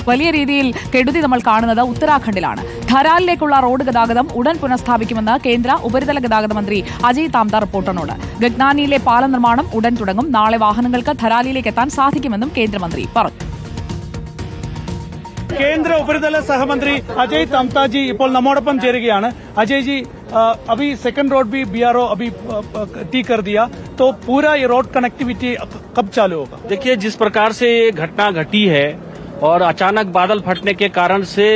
വലിയ രീതിയിൽ കെടുതി നമ്മൾ കാണുന്നത് ഉത്തരാഖണ്ഡിലാണ്. ധരാലിലേക്കുള്ള റോഡ് ഗതാഗതം ഉടൻ പുനഃസ്ഥാപിക്കുമെന്ന് കേന്ദ്ര ഉപരിതല ഗതാഗത മന്ത്രി അജയ് താംദ റിപ്പോർട്ടറിനോട്. ഗഗ്നാനിയിലെ പാലം നിർമ്മാണം ഉടൻ തുടങ്ങും. നാളെ വാഹനങ്ങൾക്ക് ധരാലിയിലേക്ക് എത്താൻ സാധിക്കുമെന്നും കേന്ദ്രമന്ത്രി പറഞ്ഞു. केंद्र उपरितल सहमंत्री अजय तमता जी ഇപ്പോൾ നമ്മോടൊപ്പം ചേരുകയാണ്. अजय जी, अभी सेकंड रोड भी बीआरओ अभी टी कर दिया, तो पूरा ये रोड कनेक्टिविटी कब चालू होगा? देखिए, जिस प्रकार से ये घटना घटी है और अचानक बादल फटने के कारण से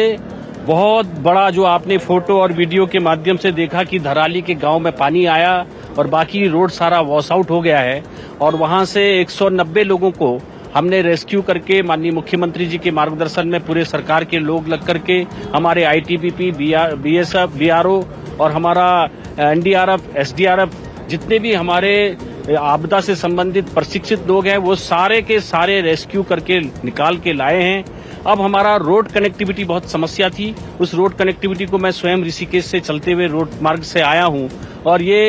बहुत बड़ा जो आपने फोटो और वीडियो के माध्यम से देखा कि धराली के गांव में पानी आया और बाकी रोड सारा वॉश आउट हो गया है और वहां से 190 लोगों को हमने रेस्क्यू करके माननीय मुख्यमंत्री जी के मार्गदर्शन में पूरे सरकार के लोग लग करके हमारे आईटीबीपी, बीएसएफ, बीआरओ और हमारा एनडीआरएफ, एसडीआरएफ जितने भी हमारे आपदा से संबंधित प्रशिक्षित लोग हैं वो सारे के सारे रेस्क्यू करके निकाल के लाए हैं। अब हमारा रोड कनेक्टिविटी बहुत समस्या थी, उस रोड कनेक्टिविटी को मैं स्वयं ऋषिकेश से चलते हुए रोड मार्ग से आया हूं और ये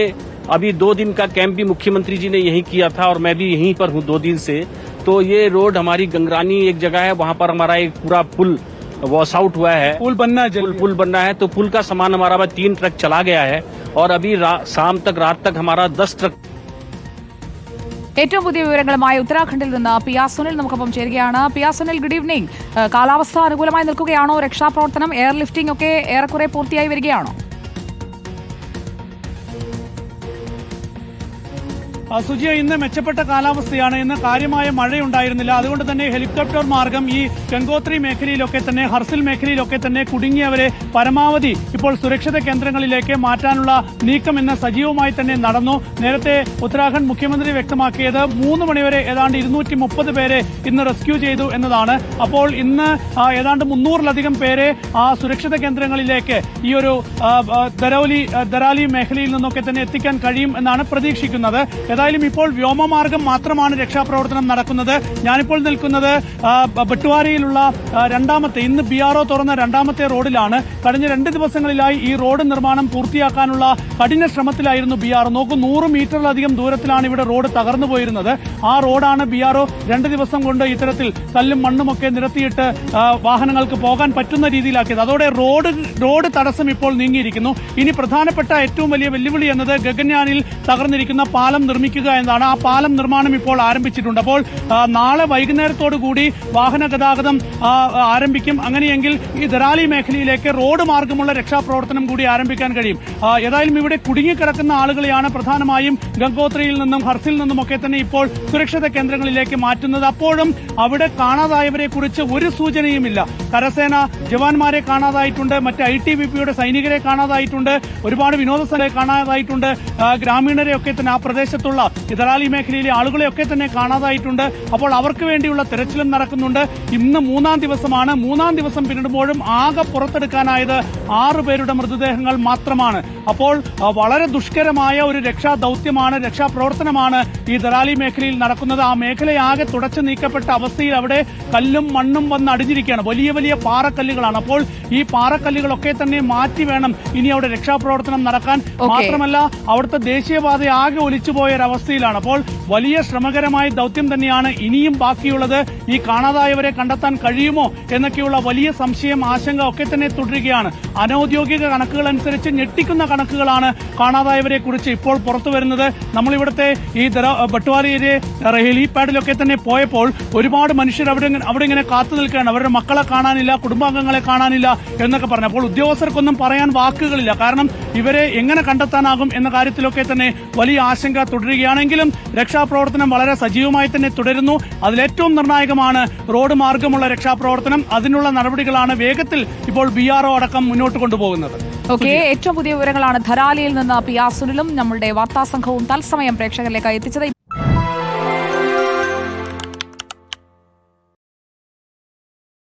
अभी 2 दिन का कैंप भी मुख्यमंत्री जी ने यहीं किया था और मैं भी यहीं पर हूं 2 दिन से। तो ये रोड हमारी गंगरानी एक जगह है, वहां पर हमारा एक पूरा पुल वॉश आउट हुआ है, पुल बनना है। तो पुल का सामान हमारा 3 ट्रक चला गया है और अभी शाम तक रात तक हमारा 10 ट्रक. ഏറ്റവും പുതിയ വിവരങ്ങളുമായി ഉത്തരാഖണ്ഡിൽ നിന്ന് പിയാ സുനിൽ നമുക്കൊപ്പം ചേരുകയാണ്. Piya Sunil, good evening. കാലാവസ്ഥ അനുകൂലമായി നിൽക്കുകയാണോ? രക്ഷാപ്രവർത്തനം, എയർ ലിഫ്റ്റിംഗ് ഒക്കെ ഏറെക്കുറെ പൂർത്തിയായി വരികയാണോ? സുജിയ, ഇന്ന് മെച്ചപ്പെട്ട കാലാവസ്ഥയാണ്. ഇന്ന് കാര്യമായ മഴയുണ്ടായിരുന്നില്ല. അതുകൊണ്ട് തന്നെ ഹെലികോപ്റ്റർ മാർഗം ഈ ഗംഗോത്രി മേഖലയിലൊക്കെ തന്നെ, ഹർസിൽ മേഖലയിലൊക്കെ തന്നെ കുടുങ്ങിയവരെ പരമാവധി ഇപ്പോൾ സുരക്ഷിത കേന്ദ്രങ്ങളിലേക്ക് മാറ്റാനുള്ള നീക്കം ഇന്ന് സജീവമായി തന്നെ നടന്നു. നേരത്തെ ഉത്തരാഖണ്ഡ് മുഖ്യമന്ത്രി വ്യക്തമാക്കിയത് 3 മണിവരെ ഏതാണ്ട് 230 പേരെ ഇന്ന് റെസ്ക്യൂ ചെയ്തു എന്നതാണ്. അപ്പോൾ ഇന്ന് ഏതാണ്ട് 300-ലധികം പേരെ ആ സുരക്ഷിത കേന്ദ്രങ്ങളിലേക്ക് ഈ ഒരു ധരാലി മേഖലയിൽ നിന്നൊക്കെ തന്നെ എത്തിക്കാൻ കഴിയും എന്നാണ് പ്രതീക്ഷിക്കുന്നത്. ഏതായാലും ഇപ്പോൾ വ്യോമമാർഗം മാത്രമാണ് രക്ഷാപ്രവർത്തനം നടക്കുന്നത്. ഞാനിപ്പോൾ നിൽക്കുന്നത് ബട്ടുവാരയിലുള്ള ഇന്ന് ബിആർഒ തുറന്ന 2ാമത്തെ റോഡിലാണ്. കഴിഞ്ഞ 2 ദിവസങ്ങളിലായി ഈ റോഡ് നിർമ്മാണം പൂർത്തിയാക്കാനുള്ള കഠിന ശ്രമത്തിലായിരുന്നു ബിആർഒ. നോക്കൂ, 100 മീറ്ററിലധികം ദൂരത്തിലാണ് ഇവിടെ റോഡ് തകർന്നു പോയിരുന്നത്. ആ റോഡാണ് ബിആർഒ 2 ദിവസം കൊണ്ട് ഇത്തരത്തിൽ കല്ലും മണ്ണുമൊക്കെ നിരത്തിയിട്ട് വാഹനങ്ങൾക്ക് പോകാൻ പറ്റുന്ന രീതിയിലാക്കിയത്. അതോടെ റോഡ് തടസ്സം ഇപ്പോൾ നീങ്ങിയിരിക്കുന്നു. ഇനി പ്രധാനപ്പെട്ട ഏറ്റവും വലിയ വെല്ലുവിളി എന്നത് ഗഗൻയാനിൽ തകർന്നിരിക്കുന്ന പാലം നിർമ്മിക്കുക എന്നതാണ്. ആ പാലം നിർമ്മാണം ഇപ്പോൾ ആരംഭിച്ചിട്ടുണ്ട്. അപ്പോൾ നാളെ വൈകുന്നേരത്തോടുകൂടി വാഹന ഗതാഗതം ആരംഭിക്കും. അങ്ങനെയെങ്കിൽ ഈ ധരാലി മേഖലയിലേക്ക് റോഡ് മാർഗമുള്ള രക്ഷാപ്രവർത്തനം കൂടി ആരംഭിക്കാൻ കഴിയും. ഏതായാലും ഇവിടെ കുടുങ്ങിക്കിടക്കുന്ന ആളുകളെയാണ് പ്രധാനമായും ഗംഗോത്രിയിൽ നിന്നും ഹർസിൽ നിന്നുമൊക്കെ തന്നെ ഇപ്പോൾ സുരക്ഷിത കേന്ദ്രങ്ങളിലേക്ക് മാറ്റുന്നത്. അപ്പോഴും അവിടെ കാണാതായവരെ കുറിച്ച് ഒരു സൂചനയുമില്ല. കരസേന ജവാന്മാരെ കാണാതായിട്ടുണ്ട്, മറ്റ് ITBPയുടെ സൈനികരെ കാണാതായിട്ടുണ്ട്, ഒരുപാട് വിനോദസ്ഥലരെ കാണാതായിട്ടുണ്ട്, ഗ്രാമീണരെയൊക്കെ തന്നെ ആ പ്രദേശത്തുള്ള ധരാലി മേഖലയിലെ ആളുകളെയൊക്കെ തന്നെ കാണാതായിട്ടുണ്ട്. അപ്പോൾ അവർക്ക് വേണ്ടിയുള്ള തെരച്ചിലും നടക്കുന്നുണ്ട്. ഇന്ന് 3ാം ദിവസമാണ്. 3ാം ദിവസം പിന്നിടുമ്പോഴും ആകെ പുറത്തെടുക്കാനായത് 6 പേരുടെ മൃതദേഹങ്ങൾ മാത്രമാണ്. അപ്പോൾ വളരെ ദുഷ്കരമായ ഒരു രക്ഷാ ദൌത്യമാണ്, രക്ഷാപ്രവർത്തനമാണ് ഈ ധരാലി മേഖലയിൽ നടക്കുന്നത്. ആ മേഖലയാകെ തുടച്ചു നീക്കപ്പെട്ട അവസ്ഥയിൽ അവിടെ കല്ലും മണ്ണും വന്ന് അടിഞ്ഞിരിക്കുകയാണ്. വലിയ വലിയ പാറക്കല്ലുകളാണ്. അപ്പോൾ ഈ പാറക്കല്ലുകളൊക്കെ തന്നെ മാറ്റി വേണം ഇനി അവിടെ രക്ഷാപ്രവർത്തനം നടക്കാൻ. മാത്രമല്ല, അവിടുത്തെ ദേശീയപാത ആകെ ഒലിച്ചുപോയ ഒരവസ്ഥയിലാണ്. അപ്പോൾ വലിയ ശ്രമകരമായ ദൌത്യം തന്നെയാണ് ഇനിയും ബാക്കിയുള്ളത്. ഈ കാണാതായവരെ കണ്ടെത്താൻ കഴിയുമോ എന്നൊക്കെയുള്ള വലിയ സംശയം, ആശങ്ക ഒക്കെ തന്നെ തുടരുകയാണ്. അനൌദ്യോഗിക കണക്കുകൾ അനുസരിച്ച് ഞെട്ടിക്കുന്ന കണക്കുകളാണ് കാണാതായവരെ കുറിച്ച് ഇപ്പോൾ പുറത്തുവരുന്നത്. നമ്മളിവിടുത്തെ ഈ ബട്ടുവാരയിലെ ഹെലിപാഡിലൊക്കെ തന്നെ പോയപ്പോൾ ഒരുപാട് മനുഷ്യർ അവിടെ ഇങ്ങനെ കാത്തു നിൽക്കുകയാണ്. അവരുടെ മക്കളെ കാണാനില്ല, കുടുംബാംഗങ്ങളെ കാണാനില്ല എന്നൊക്കെ പറഞ്ഞു. അപ്പോൾ ഉദ്യോഗസ്ഥർക്കൊന്നും പറയാൻ വാക്കുകളില്ല. കാരണം ഇവരെ എങ്ങനെ കണ്ടെത്താനാകും എന്ന കാര്യത്തിലൊക്കെ തന്നെ വലിയ ആശങ്ക തുടരുകയാണെങ്കിലും രക്ഷാപ്രവർത്തനം വളരെ സജീവമായി തന്നെ തുടരുന്നു. അതിലേറ്റവും നിർണായകമാണ് റോഡ് മാർഗമുള്ള രക്ഷാപ്രവർത്തനം. അതിനുള്ള നടപടികളാണ് വേഗത്തിൽ ഇപ്പോൾ ബിആർഒ അടക്കം മുന്നോട്ട് കൊണ്ടുപോകുന്നത്. ഏറ്റവും പുതിയ വിവരങ്ങളാണ് ധരാലിയിൽ നിന്ന് പിയാ സുനിലും നമ്മളുടെ വാർത്താസംഘവും തത്സമയം പ്രേക്ഷകരിലേക്ക് എത്തിച്ചത്.